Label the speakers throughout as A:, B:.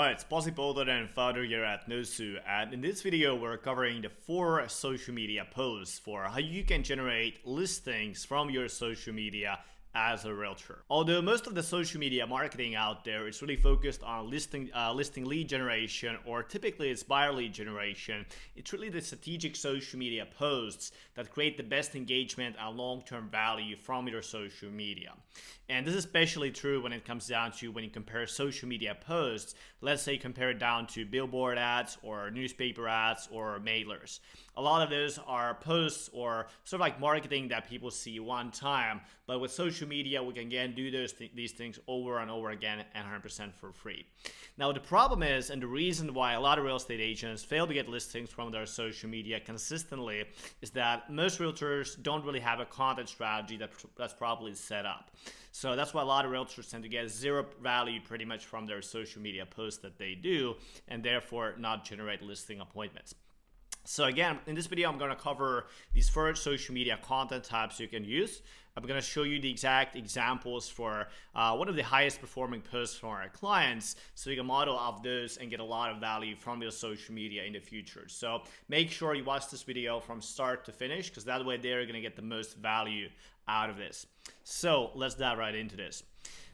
A: Hi, it's possible that I'm founder here at Nosu, and in this video we're covering the 4 social media posts for how you can generate listings from your social media as a realtor. Although most of the social media marketing out there is really focused on listing lead generation, or typically it's buyer lead generation, it's really the strategic social media posts that create the best engagement and long-term value from your social media. And this is especially true when it comes down to when you compare social media posts. Let's say compare it down to billboard ads or newspaper ads or mailers. A lot of those are posts or sort of like marketing that people see one time, but with social media we can again do these things over and over again and 100% for free. Now the problem is, and the reason why a lot of real estate agents fail to get listings from their social media consistently, is that most realtors don't really have a content strategy that's properly set up. So that's why a lot of realtors tend to get zero value pretty much from their social media posts that they do, and therefore not generate listing appointments. So again, in this video, I'm going to cover these 4 social media content types you can use. I'm going to show you the exact examples for one of the highest performing posts from our clients, so you can model off those and get a lot of value from your social media in the future. So make sure you watch this video from start to finish, because that way they're going to get the most value out of this. So let's dive right into this.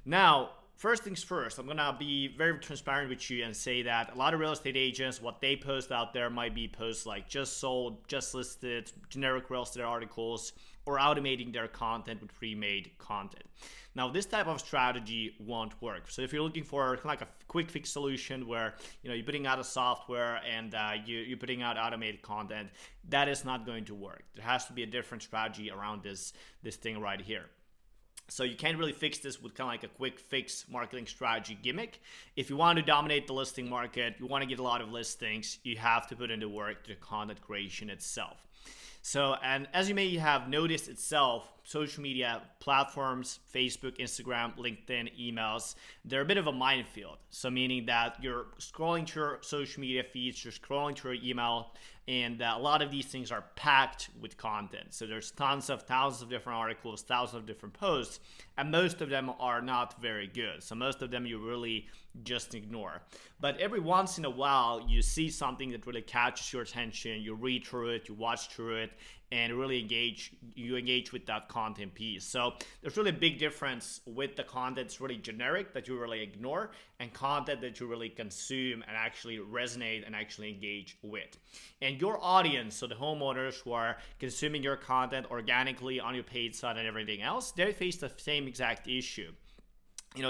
A: Now, first things first, I'm gonna be very transparent with you and say that a lot of real estate agents, what they post out there might be posts like just sold, just listed, generic real estate articles, or automating their content with pre-made content. Now, this type of strategy won't work. So if you're looking for kind of like a quick fix solution where you're putting out a software and you're putting out automated content, that is not going to work. There has to be a different strategy around this thing right here. So you can't really fix this with kind of like a quick fix marketing strategy gimmick. If you want to dominate the listing market, you want to get a lot of listings, you have to put in the work to the content creation itself. So, and as you may have noticed itself, social media platforms, Facebook, Instagram, LinkedIn, emails, they're a bit of a minefield. So meaning that you're scrolling through your social media feeds, you're scrolling through your email, and a lot of these things are packed with content. So there's thousands of different articles, thousands of different posts, and most of them are not very good. So most of them you really just ignore. But every once in a while, you see something that really catches your attention, you read through it, you watch through it, and really engage with that content piece. So there's really a big difference with the content that's really generic that you really ignore, and content that you really consume and actually resonate and actually engage with. And your audience, so the homeowners who are consuming your content organically on your paid site and everything else, they face the same exact issue.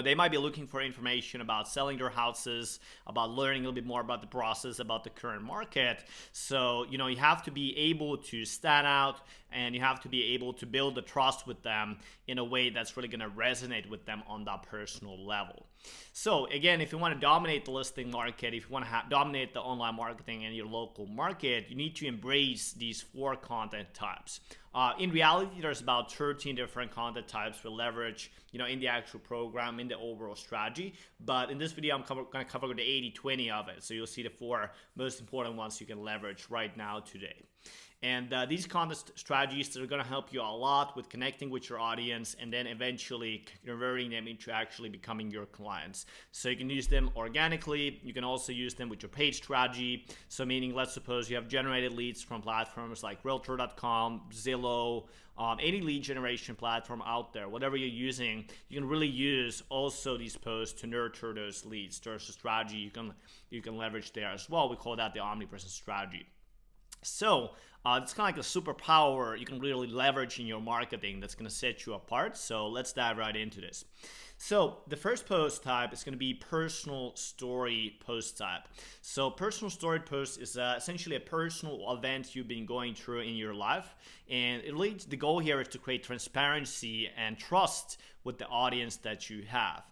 A: They might be looking for information about selling their houses, about learning a little bit more about the process, about the current market. So, you have to be able to stand out, and you have to be able to build the trust with them in a way that's really going to resonate with them on that personal level. So again, if you want to dominate the listing market, if you want to dominate the online marketing in your local market, you need to embrace these 4 content types. In reality, there's about 13 different content types we leverage, in the actual program, in the overall strategy. But in this video, I'm going to cover the 80-20 of it. So you'll see the 4 most important ones you can leverage right now today. And these content strategies are going to help you a lot with connecting with your audience and then eventually converting them into actually becoming your clients. So you can use them organically. You can also use them with your paid strategy. So meaning, let's suppose you have generated leads from platforms like realtor.com, Zillow, any lead generation platform out there, whatever you're using, you can really use also these posts to nurture those leads. There's a strategy you can leverage there as well. We call that the omnipresent strategy. So it's kind of like a superpower you can really leverage in your marketing that's going to set you apart. So let's dive right into this. So the first post type is going to be personal story post type. So personal story post is essentially a personal event you've been going through in your life, and the goal here is to create transparency and trust with the audience that you have.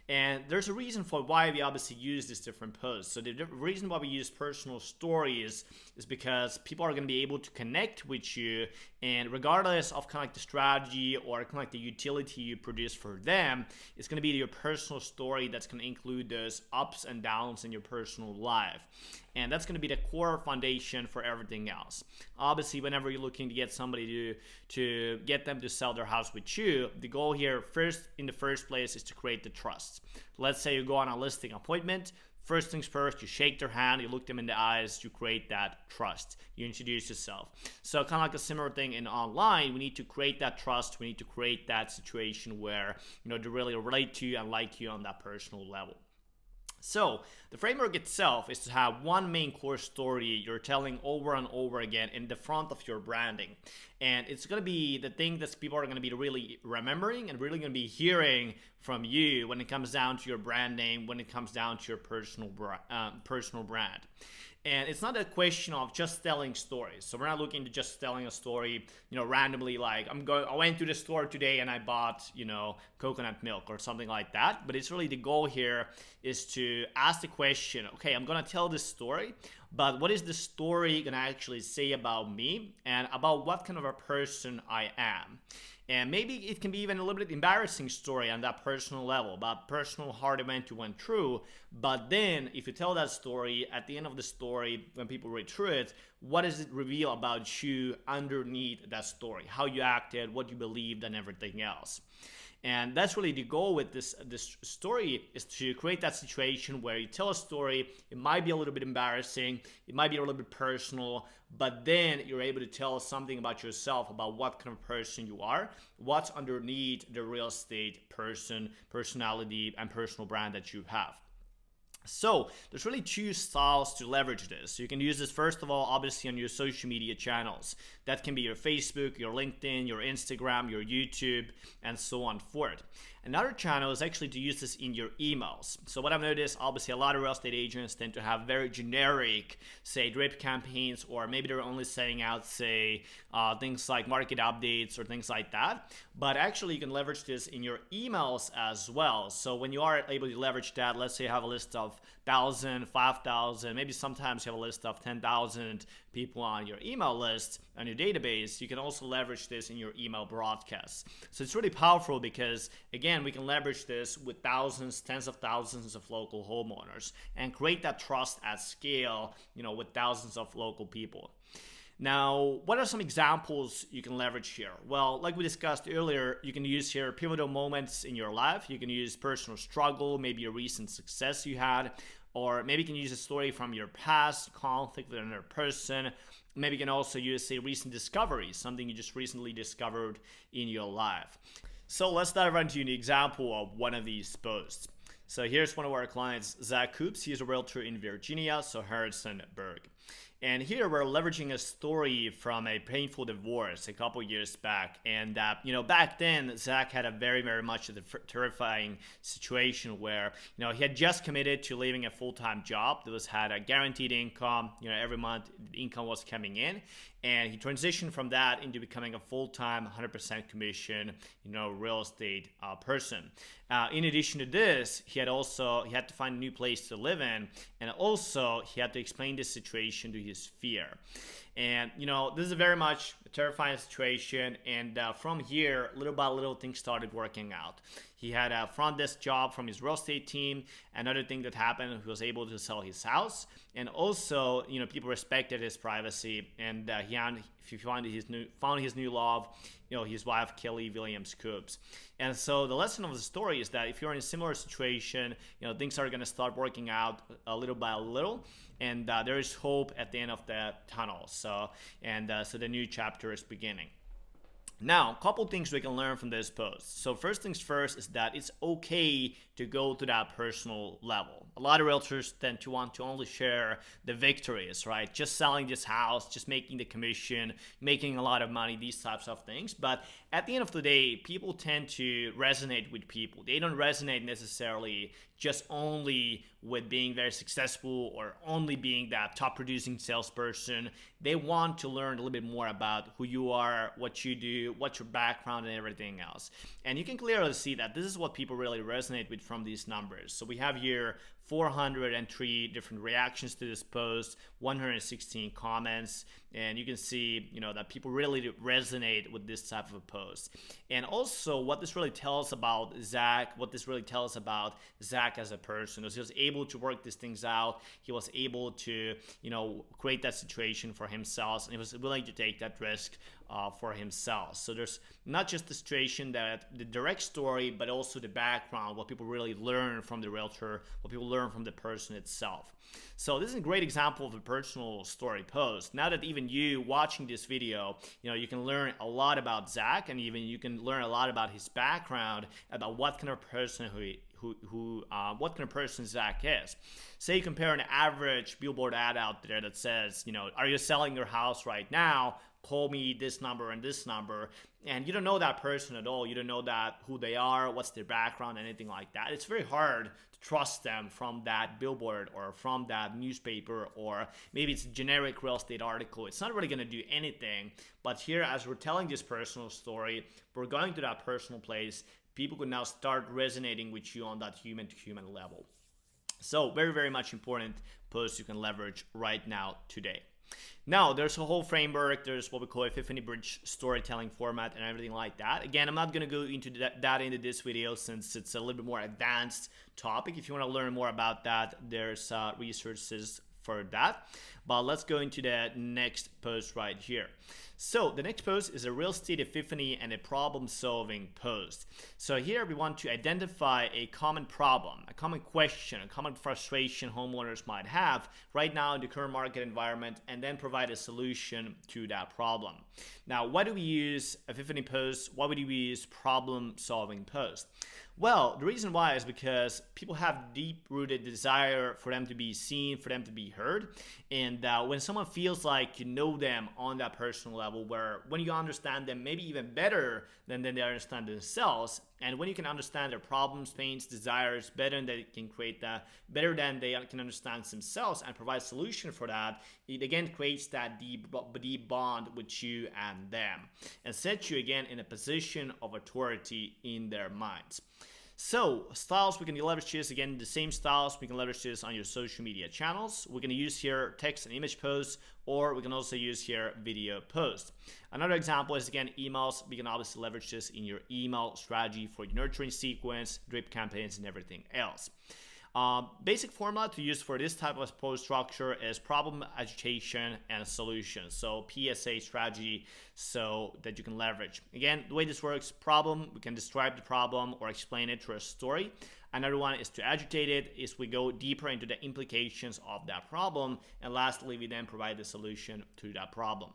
A: And there's a reason for why we obviously use these different posts. So the reason why we use personal stories is because people are going to be able to connect with you, and regardless of kind of like the strategy or kind of like the utility you produce for them, it's going to be your personal story that's going to include those ups and downs in your personal life. And that's going to be the core foundation for everything else. Obviously, whenever you're looking to get somebody to get them to sell their house with you, the goal here in the first place is to create the trust. Let's say you go on a listing appointment. First things first, you shake their hand, you look them in the eyes, you create that trust. You introduce yourself. So kind of like a similar thing in online, we need to create that trust. We need to create that situation where, they really relate to you and like you on that personal level. So the framework itself is to have one main core story you're telling over and over again in the front of your branding. And it's going to be the thing that people are going to be really remembering and really going to be hearing from you when it comes down to your brand name, when it comes down to your personal brand. And it's not a question of just telling stories. So we're not looking to just telling a story, randomly, like I went to the store today and I bought, coconut milk or something like that. But it's really the goal here is to ask the question, okay, I'm going to tell this story, but what is the story going to actually say about me and about what kind of a person I am? And maybe it can be even a little bit embarrassing story on that personal level, about personal hard event you went through. But then if you tell that story, at the end of the story, when people read through it, what does it reveal about you underneath that story? How you acted, what you believed, and everything else. And that's really the goal with this story, is to create that situation where you tell a story. It might be a little bit embarrassing, it might be a little bit personal, but then you're able to tell something about yourself, about what kind of person you are, what's underneath the real estate personality, and personal brand that you have. So there's really two styles to leverage this. So you can use this, first of all, obviously on your social media channels. That can be your Facebook, your LinkedIn, your Instagram, your YouTube, and so on forth. Another channel is actually to use this in your emails. So what I've noticed, obviously a lot of real estate agents tend to have very generic, say, drip campaigns, or maybe they're only sending out, say, things like market updates or things like that. But actually you can leverage this in your emails as well. So when you are able to leverage that, let's say you have a list of 1,000, 5,000, maybe sometimes you have a list of 10,000 people on your email list, on your database, you can also leverage this in your email broadcasts. So it's really powerful because, again, we can leverage this with thousands, tens of thousands of local homeowners and create that trust at scale, with thousands of local people. Now, what are some examples you can leverage here? Well, like we discussed earlier, you can use here pivotal moments in your life. You can use personal struggle, maybe a recent success you had, or maybe you can use a story from your past, conflict with another person. Maybe you can also use, say, recent discovery, something you just recently discovered in your life. So let's dive right into an example of one of these posts. So here's one of our clients, Zach Coops. He's a realtor in Virginia, so Harrisonburg. And here we're leveraging a story from a painful divorce a couple years back. And, back then, Zach had a very, very much of a terrifying situation where, he had just committed to leaving a full-time job that had a guaranteed income. Every month income was coming in. And he transitioned from that into becoming a full-time, 100% commission, real estate person. In addition to this, he had to find a new place to live in, and also he had to explain this situation to his fear. And, this is a very much a terrifying situation. And from here, little by little, things started working out. He had a front desk job from his real estate team. Another thing that happened, he was able to sell his house. And also, people respected his privacy. And he found his new love, his wife, Kelly Williams Coops. And so the lesson of the story is that if you're in a similar situation, things are going to start working out a little by little. And there is hope at the end of the tunnel. So the new chapter is beginning. Now, a couple things we can learn from this post. So first things first is that it's okay to go to that personal level. A lot of realtors tend to want to only share the victories, right? Just selling this house, just making the commission, making a lot of money, these types of things. But at the end of the day, people tend to resonate with people. They don't resonate necessarily just only with being very successful or only being that top producing salesperson. They want to learn a little bit more about who you are, what you do, what's your background, and everything else. And you can clearly see that this is what people really resonate with from these numbers. So we have here 403 different reactions to this post, 116 comments, and you can see, that people really resonate with this type of a post. And also what this really tells about Zach, as a person, is he was able to work these things out. He was able to, create that situation for himself, and he was willing to take that risk for himself. So there's not just the situation, that the direct story, but also the background, what people really learn from the realtor, what people learn from the person itself. So this is a great example of a personal story post. Now that even you watching this video, you can learn a lot about Zach, and even you can learn a lot about his background, about what kind of person what kind of person Zach is. Say you compare an average billboard ad out there that says, are you selling your house right now? Call me this number and this number. And you don't know that person at all. You don't know who they are, what's their background, anything like that. It's very hard to trust them from that billboard or from that newspaper, or maybe it's a generic real estate article. It's not really going to do anything. But here, as we're telling this personal story, we're going to that personal place. People could now start resonating with you on that human-to-human level. So very, very much important post you can leverage right now today. Now, there's a whole framework. There's what we call Epiphany bridge storytelling format and everything like that. Again, I'm not going to go into that into this video, since it's a little bit more advanced topic. If you want to learn more about that, there's resources for that. But let's go into the next post right here. So the next post is a real estate epiphany and a problem solving post. So here we want to identify a common problem, a common question, a common frustration homeowners might have right now in the current market environment, and then provide a solution to that problem. Now, why do we use epiphany posts? Why would we use problem solving posts? Well, the reason why is because people have deep-rooted desire for them to be seen, for them to be heard. And when someone feels like you know them on that personal level, where when you understand them maybe even better than they understand themselves, and when you can understand their problems, pains, desires better than they can create that, better than they can understand themselves and provide a solution for that, it again creates that deep bond with you and them, and sets you again in a position of authority in their minds. So styles, we can leverage this, again, the same styles, we can leverage this on your social media channels. We're going to use here text and image posts, or we can also use here video posts. Another example is, again, emails. We can obviously leverage this in your email strategy for your nurturing sequence, drip campaigns, and everything else. Basic formula to use for this type of post structure is problem, agitation, and solution. So PSA strategy, so that you can leverage. Again, the way this works: problem, we can describe the problem or explain it through a story. Another one is to agitate it, is we go deeper into the implications of that problem. And lastly, we then provide the solution to that problem.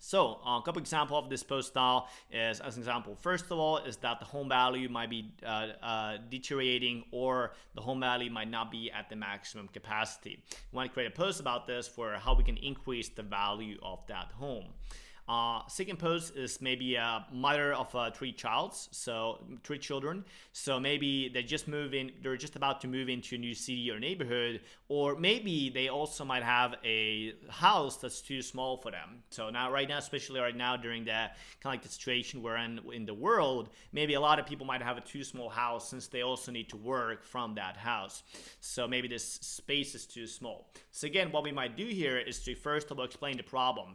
A: So a couple examples of this post style is, as an example, first of all, is that the home value might be deteriorating, or the home value might not be at the maximum capacity. We want to create a post about this for how we can increase the value of that home. Second post is maybe a mother of three children. So maybe they're just about to move into a new city or neighborhood, or maybe they also might have a house that's too small for them. So right now, especially right now during the kind of like the situation we're in the world, maybe a lot of people might have a too small house, since they also need to work from that house. So maybe this space is too small. So again, what we might do here is to first of all explain the problem.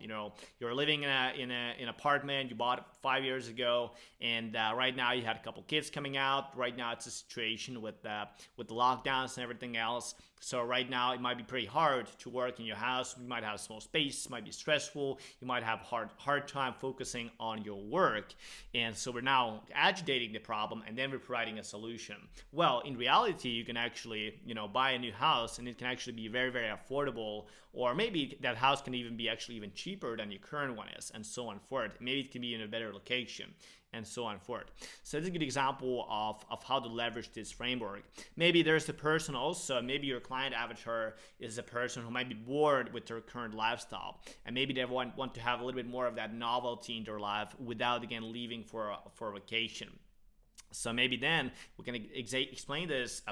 A: You're living in an apartment you bought 5 years ago, and right now you had a couple kids coming out. Right now it's a situation with the lockdowns and everything else. So right now it might be pretty hard to work in your house. You might have small space, might be stressful. You might have hard time focusing on your work. And so we're now agitating the problem, and then we're providing a solution. Well, in reality, you can actually, buy a new house, and it can actually be very, very affordable, or maybe that house can even be actually even cheaper than your current one is, and so on forth. Maybe it can be in a better location, and so on forth. So this is a good example of how to leverage this framework. Maybe there's a person also, maybe your client avatar is a person who might be bored with their current lifestyle, and maybe they want to have a little bit more of that novelty in their life without, again, leaving for a vacation. So maybe then we can explain this,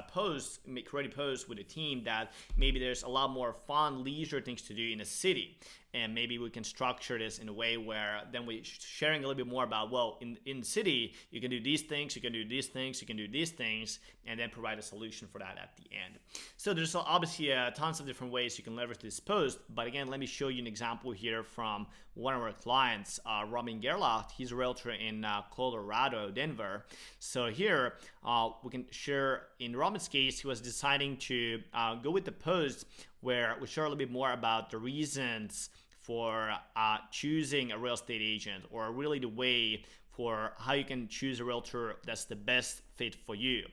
A: create a post with a team that maybe there's a lot more fun leisure things to do in a city. And maybe we can structure this in a way where then we're sharing a little bit more about, well, in the city, you can do these things, you can do these things, you can do these things, and then provide a solution for that at the end. So there's obviously tons of different ways you can leverage this post. But again, let me show you an example here from one of our clients, Robin Gerlach. He's a realtor in Colorado, Denver. So here we can share, in Robin's case, he was deciding to go with the post where we share a little bit more about the reasons for choosing a real estate agent, or really the way for how you can choose a realtor that's the best fit for you.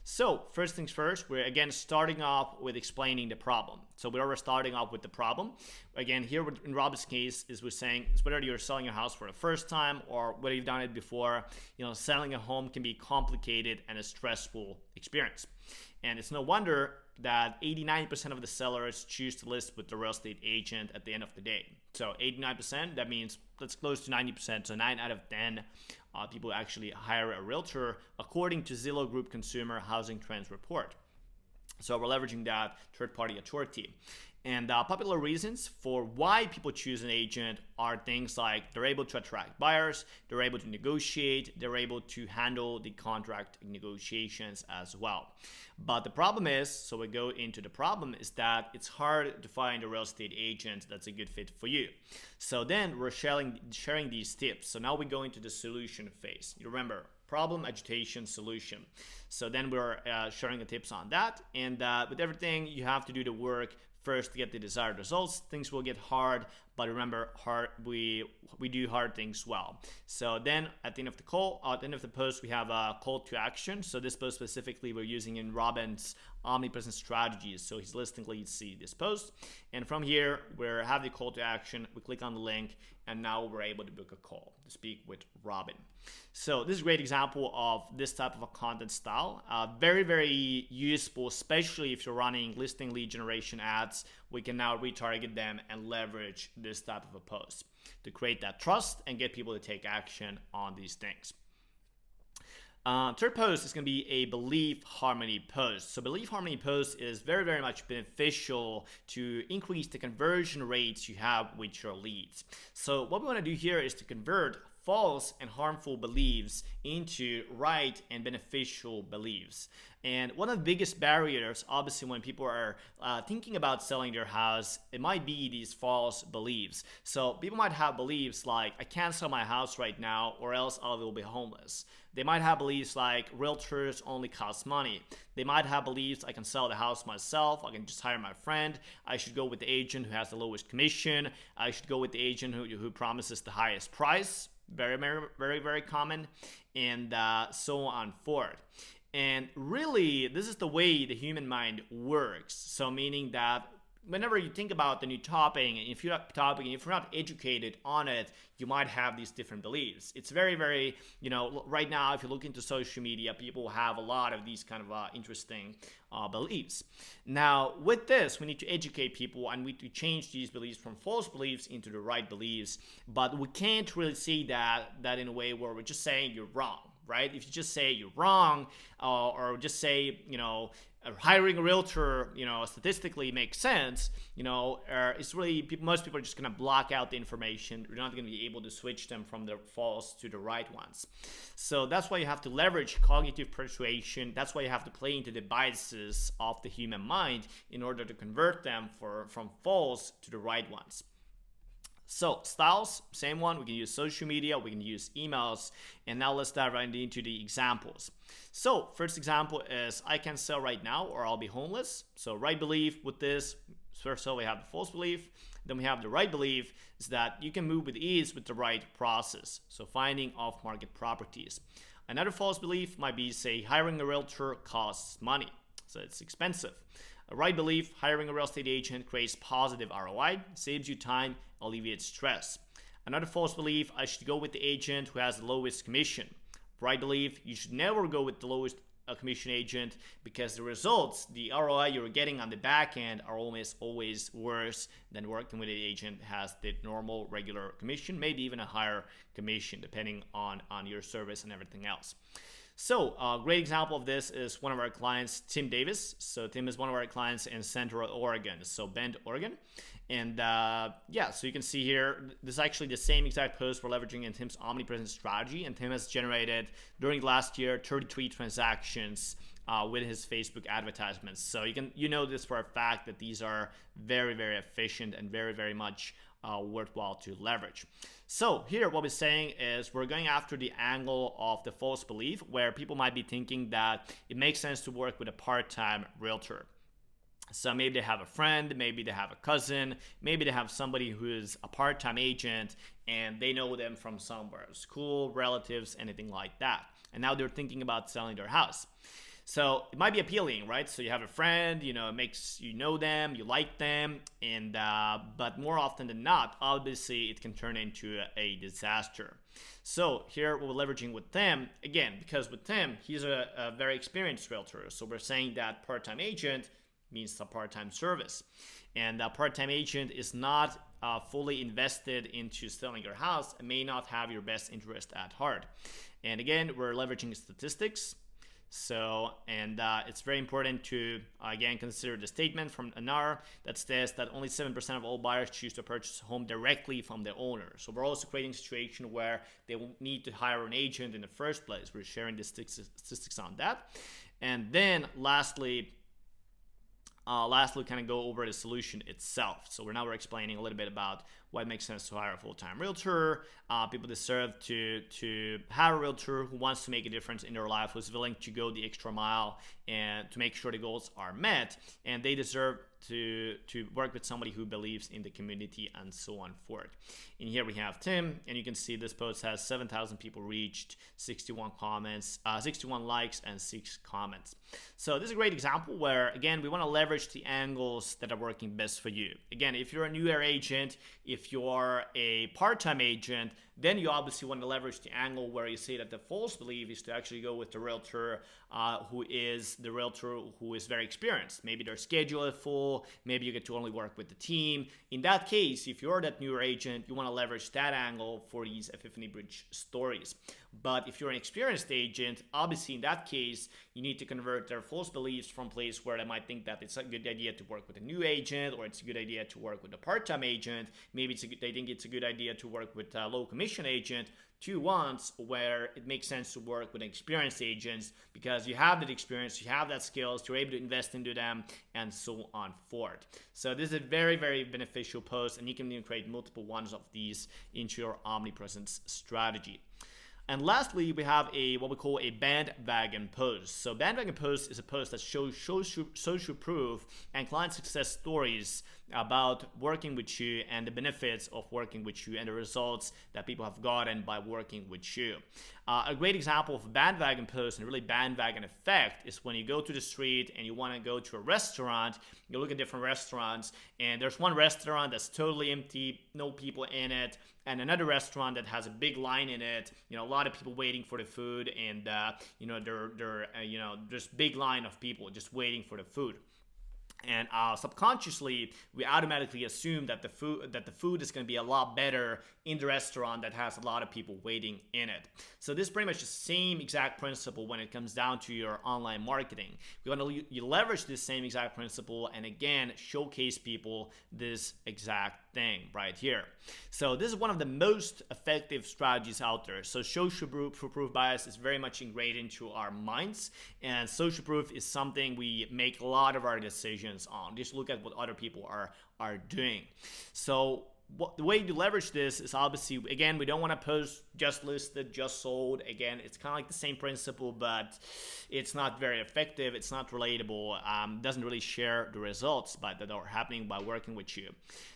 A: So first things first, we're again starting off with explaining the problem. So we're starting off with the problem. Again, here in Rob's case is we're saying it's whether you're selling your house for the first time or whether you've done it before. Selling a home can be complicated and a stressful experience. And it's no wonder that 89% of the sellers choose to list with the real estate agent at the end of the day. So 89%, that means that's close to 90%. So 9 out of 10 people actually hire a realtor according to Zillow Group Consumer Housing Trends Report. So we're leveraging that third-party authority. And popular reasons for why people choose an agent are things like they're able to attract buyers, they're able to negotiate, they're able to handle the contract negotiations as well. But the problem is, so we go into the problem, is that it's hard to find a real estate agent that's a good fit for you. So then we're sharing these tips. So now we go into the solution phase. You remember, problem, agitation, solution. So then we're sharing the tips on that. And with everything, you have to do the work first to get the desired results. Things will get hard, but remember, we do hard things well. So then at the end of the call, at the end of the post, we have a call to action. So this post specifically we're using in Robin's omnipresent strategies. So his listing leads see this post. And from here, we have the call to action. We click on the link, and now we're able to book a call to speak with Robin. So this is a great example of this type of a content style. Very, very useful, especially if you're running listing lead generation ads. We can now retarget them and leverage this type of a post to create that trust and get people to take action on these things. Third post is going to be a belief harmony post. So belief harmony post is very, very much beneficial to increase the conversion rates you have with your leads. So what we want to do here is to convert false and harmful beliefs into right and beneficial beliefs. And one of the biggest barriers, obviously, when people are thinking about selling their house, it might be these false beliefs. So people might have beliefs like, I can't sell my house right now or else I will be homeless. They might have beliefs like realtors only cost money. They might have beliefs I can sell the house myself. I can just hire my friend. I should go with the agent who has the lowest commission. I should go with the agent who promises the highest price. Very, very, very, very common, and so on forth. And really, this is the way the human mind works. So meaning that whenever you think about the new topic, and if you're not educated on it, you might have these different beliefs. It's very, very, right now, if you look into social media, people have a lot of these kind of interesting beliefs. Now, with this, we need to educate people and we need to change these beliefs from false beliefs into the right beliefs. But we can't really see that in a way where we're just saying you're wrong, right? If you just say you're wrong, or just say, hiring a realtor, statistically makes sense, it's really, most people are just going to block out the information. You're not going to be able to switch them from the false to the right ones. So that's why you have to leverage cognitive persuasion. That's why you have to play into the biases of the human mind in order to convert them from false to the right ones. So styles, same one. We can use social media, we can use emails, and now let's dive right into the examples. So first example is I can sell right now or I'll be homeless. So right belief with this, first of all we have the false belief, then we have the right belief is that you can move with ease with the right process. So finding off-market properties. Another false belief might be, say, hiring a realtor costs money, so it's expensive. A right belief, hiring a real estate agent creates positive ROI, saves you time, alleviates stress. Another false belief, I should go with the agent who has the lowest commission. Right belief, you should never go with the lowest commission agent because the results, the ROI you're getting on the back end are almost always worse than working with an agent who has the normal regular commission, maybe even a higher commission depending on your service and everything else. So a great example of this is one of our clients, Tim Davis. So Tim is one of our clients in Central Oregon, so Bend, Oregon. And so you can see here, this is actually the same exact post we're leveraging in Tim's omnipresent strategy. And Tim has generated, during last year, 33 transactions with his Facebook advertisements. So you know this for a fact that these are very, very efficient and very, very much worthwhile to leverage. So here what we're saying is we're going after the angle of the false belief where people might be thinking that it makes sense to work with a part-time realtor. So maybe they have a friend, maybe they have a cousin, maybe they have somebody who is a part-time agent and they know them from somewhere, school, relatives, anything like that. And now they're thinking about selling their house. So it might be appealing, right? So you have a friend, it makes you know them, you like them, and but more often than not, obviously it can turn into a disaster. So here we're leveraging with Tim again, because with Tim, he's a very experienced realtor. So we're saying that part-time agent means a part-time service, and a part-time agent is not fully invested into selling your house and may not have your best interest at heart. And again, we're leveraging statistics. So, and it's very important to, again, consider the statement from Anar that says that only 7% of all buyers choose to purchase a home directly from the owner. So we're also creating a situation where they will need to hire an agent in the first place. We're sharing the statistics on that. And then lastly, kind of go over the solution itself. So we're explaining a little bit about why it makes sense to hire a full-time realtor. People deserve to have a realtor who wants to make a difference in their life, who's willing to go the extra mile and to make sure the goals are met. And they deserve to work with somebody who believes in the community and so on forth. And here we have Tim, and you can see this post has 7,000 people reached, 61 comments, 61 likes, and 6 comments. So this is a great example where, again, we want to leverage the angles that are working best for you. Again, if you're a newer agent, if you're a part-time agent, then you obviously want to leverage the angle where you say that the false belief is to actually go with the realtor who is very experienced. Maybe their schedule is full, maybe you get to only work with the team. In that case, if you're that newer agent, you want to leverage that angle for these Epiphany Bridge stories. But if you're an experienced agent, obviously in that case, you need to convert their false beliefs from a place where they might think that it's a good idea to work with a new agent, or it's a good idea to work with a part-time agent. Maybe they think it's a good idea to work with a low commission agent, to ones where it makes sense to work with experienced agents because you have that experience, you have that skills, you're able to invest into them, and so on forth. So this is a very, very beneficial post, and you can even create multiple ones of these into your omnipresence strategy. And lastly, we have what we call a bandwagon post. So bandwagon post is a post that shows social proof and client success stories about working with you and the benefits of working with you and the results that people have gotten by working with you. A great example of a bandwagon post and really bandwagon effect is when you go to the street and you want to go to a restaurant, you look at different restaurants, and there's one restaurant that's totally empty, no people in it, and another restaurant that has a big line in it, a lot of people waiting for the food, and there's big line of people just waiting for the food. And subconsciously, we automatically assume that the food is going to be a lot better in the restaurant that has a lot of people waiting in it. So this is pretty much the same exact principle when it comes down to your online marketing. We want to leverage this same exact principle and again showcase people this exact thing right here. So this is one of the most effective strategies out there. So social proof bias is very much ingrained into our minds, and social proof is something we make a lot of our decisions on. Just look at what other people are doing. So the way to leverage this is obviously, again, we don't want to post just listed, just sold. Again, it's kind of like the same principle, but it's not very effective. It's not relatable. Doesn't really share the results that are happening by working with you.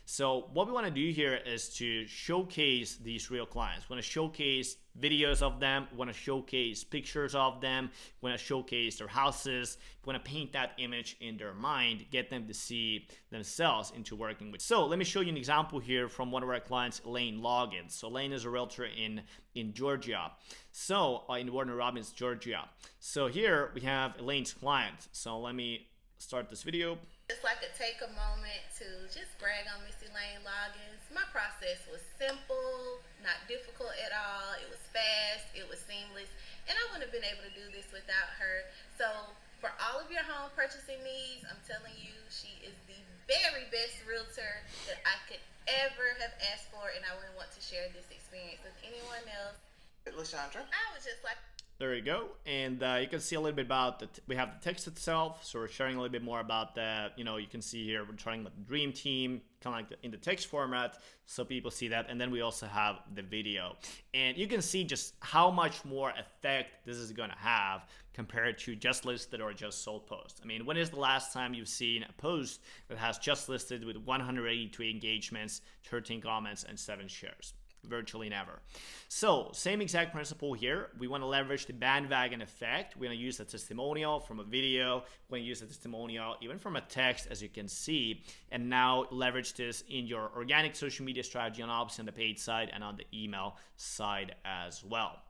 A: So what we want to do here is to showcase these real clients. We want to showcase videos of them. We want to showcase pictures of them. We want to showcase their houses. We want to paint that image in their mind, get them to see themselves into working with. So let me show you an example here from one of our clients, Elaine Loggins. So Elaine is a realtor in Georgia. So in Warner Robins, Georgia. So here we have Elaine's client. So let me start this video.
B: Just like to take a moment to just brag on Miss Elaine Loggins. My process was simple, not difficult at all. It was fast, it was seamless, and I wouldn't have been able to do this without her. So for all of your home purchasing needs, I'm telling you, she is the very best realtor that I could ever have asked for, and I wouldn't want to share this experience with anyone else.
C: LaShandra?
B: I was just like...
A: There you go. And you can see a little bit about we have the text itself. So we're sharing a little bit more about that. You can see here we're trying with the dream team, kind of like in the text format, so people see that. And then we also have the video. And you can see just how much more effect this is going to have compared to just listed or just sold post. I mean, when is the last time you've seen a post that has just listed with 183 engagements, 13 comments, and 7 shares? Virtually never. So same exact principle here. We want to leverage the bandwagon effect. We're going to use a testimonial from a video. We're going to use a testimonial even from a text, as you can see, and now leverage this in your organic social media strategy, and obviously on the paid side and on the email side as well.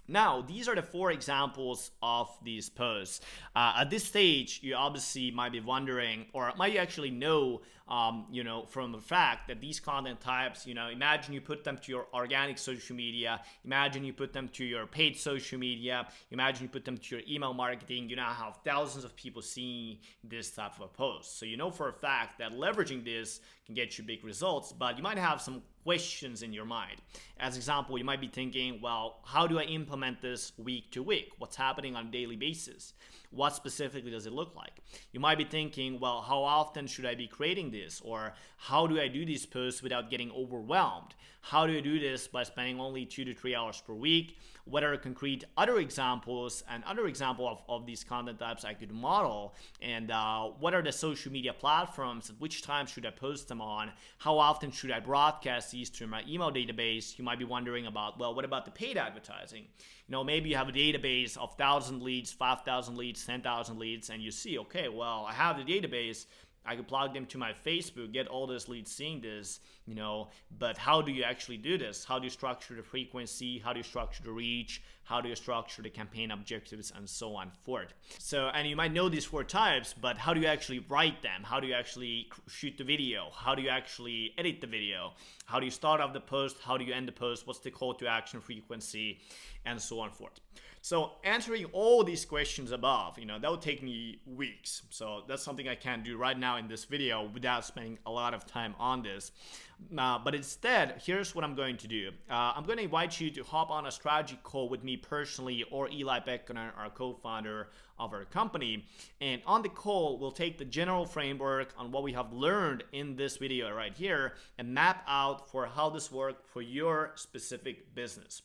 A: Now, these are the 4 examples of these posts. At this stage, you obviously might be wondering, or might you actually know, from the fact that these content types, imagine you put them to your organic social media, imagine you put them to your paid social media, imagine you put them to your email marketing, you now have thousands of people seeing this type of a post. So you know for a fact that leveraging this can get you big results, but you might have some questions in your mind. As example, you might be thinking, well, how do I implement this week to week? What's happening on a daily basis? What specifically does it look like? You might be thinking, well, how often should I be creating this? Or how do I do these posts without getting overwhelmed? How do I do this by spending only 2 to 3 hours per week? What are concrete other examples and other example of these content types I could model? And what are the social media platforms? At which time should I post them on? How often should I broadcast these to my email database? You might be wondering about, well, what about the paid advertising? Maybe you have a database of 1,000 leads, 5,000 leads, 10,000 leads, and you see, okay, well, I have the database. I could plug them to my Facebook, get all those leads seeing this, but how do you actually do this? How do you structure the frequency? How do you structure the reach? How do you structure the campaign objectives, and so on forth? So, and you might know these 4 types, but how do you actually write them? How do you actually shoot the video? How do you actually edit the video? How do you start off the post? How do you end the post? What's the call to action frequency? And so on forth. So answering all these questions above, that would take me weeks. So that's something I can't do right now in this video without spending a lot of time on this. But instead, here's what I'm going to do. I'm going to invite you to hop on a strategy call with me personally, or Eli Pekkonen, our co-founder of our company. And on the call, we'll take the general framework on what we have learned in this video right here and map out for how this works for your specific business.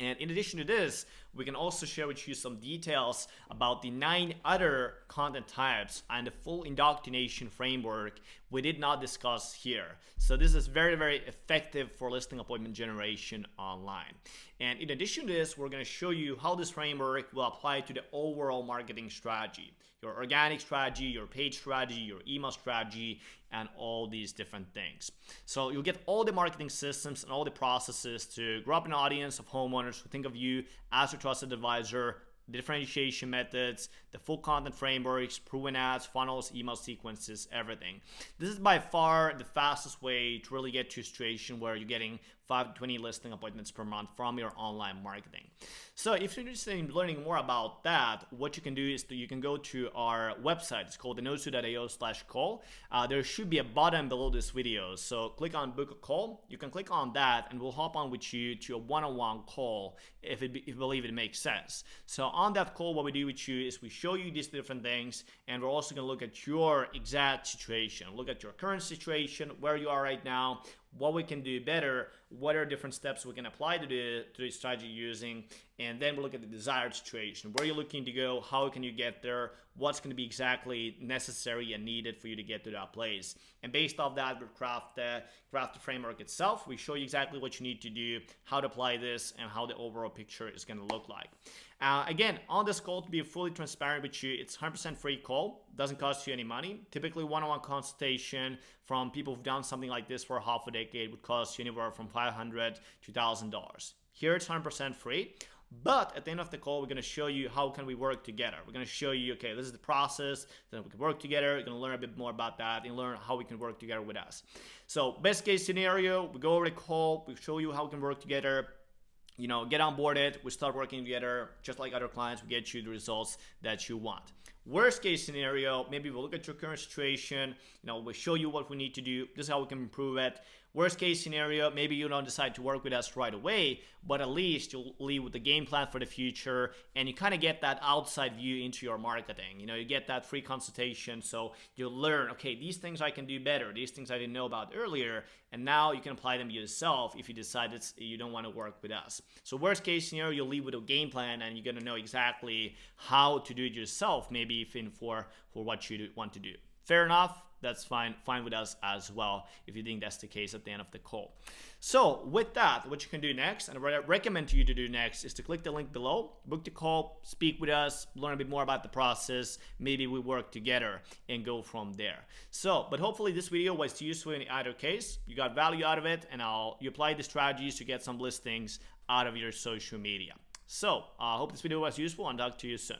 A: And in addition to this, we can also share with you some details about the 9 other content types and the full indoctrination framework we did not discuss here. So this is very, very effective for listing appointment generation online. And in addition to this, we're going to show you how this framework will apply to the overall marketing strategy. Your organic strategy, your paid strategy, your email strategy, and all these different things. So you'll get all the marketing systems and all the processes to grow up an audience of homeowners who think of you as a trusted advisor, the differentiation methods, the full content frameworks, proven ads, funnels, email sequences, everything. This is by far the fastest way to really get to a situation where you're getting 5 to 20 listing appointments per month from your online marketing. So if you're interested in learning more about that, what you can do is you can go to our website. It's called thenosu.io/call. There should be a button below this video. So click on book a call. You can click on that and we'll hop on with you to a one-on-one call if you believe it makes sense. So on that call, what we do with you is we show you these different things, and we're also going to look at your exact situation, look at your current situation, where you are right now, what we can do better, what are different steps we can apply to the strategy using, and then we'll look at the desired situation. Where you're looking to go, how can you get there, what's going to be exactly necessary and needed for you to get to that place. And based off that, we'll craft the framework itself. We show you exactly what you need to do, how to apply this, and how the overall picture is going to look like. Again, on this call, to be fully transparent with you, it's 100% free call, doesn't cost you any money. Typically, one-on-one consultation from people who've done something like this for half a decade would cost you anywhere from $500 to $1,000. Here, it's 100% free. But at the end of the call, we're going to show you how can we work together. We're going to show you, okay, this is the process, then we can work together. You're going to learn a bit more about that and learn how we can work together with us. So best case scenario, we go over the call, we show you how we can work together. Get onboarded, we start working together, just like other clients, we get you the results that you want. Worst case scenario, maybe we'll look at your current situation, we'll show you what we need to do, this is how we can improve it. Worst case scenario, maybe you don't decide to work with us right away, but at least you'll leave with the game plan for the future, and you kind of get that outside view into your marketing. You get that free consultation, so you'll learn, okay, these things I can do better, these things I didn't know about earlier, and now you can apply them yourself if you decide you don't want to work with us. So worst case scenario, you'll leave with a game plan, and you're going to know exactly how to do it yourself, maybe even for what you want to do. Fair enough? That's fine with us as well, if you think that's the case at the end of the call. So with that, what you can do next, and what I recommend you to do next, is to click the link below, book the call, speak with us, learn a bit more about the process, maybe we work together and go from there. So, but hopefully this video was useful in either case. You got value out of it, and you apply the strategies to get some listings out of your social media. So I hope this video was useful, and talk to you soon.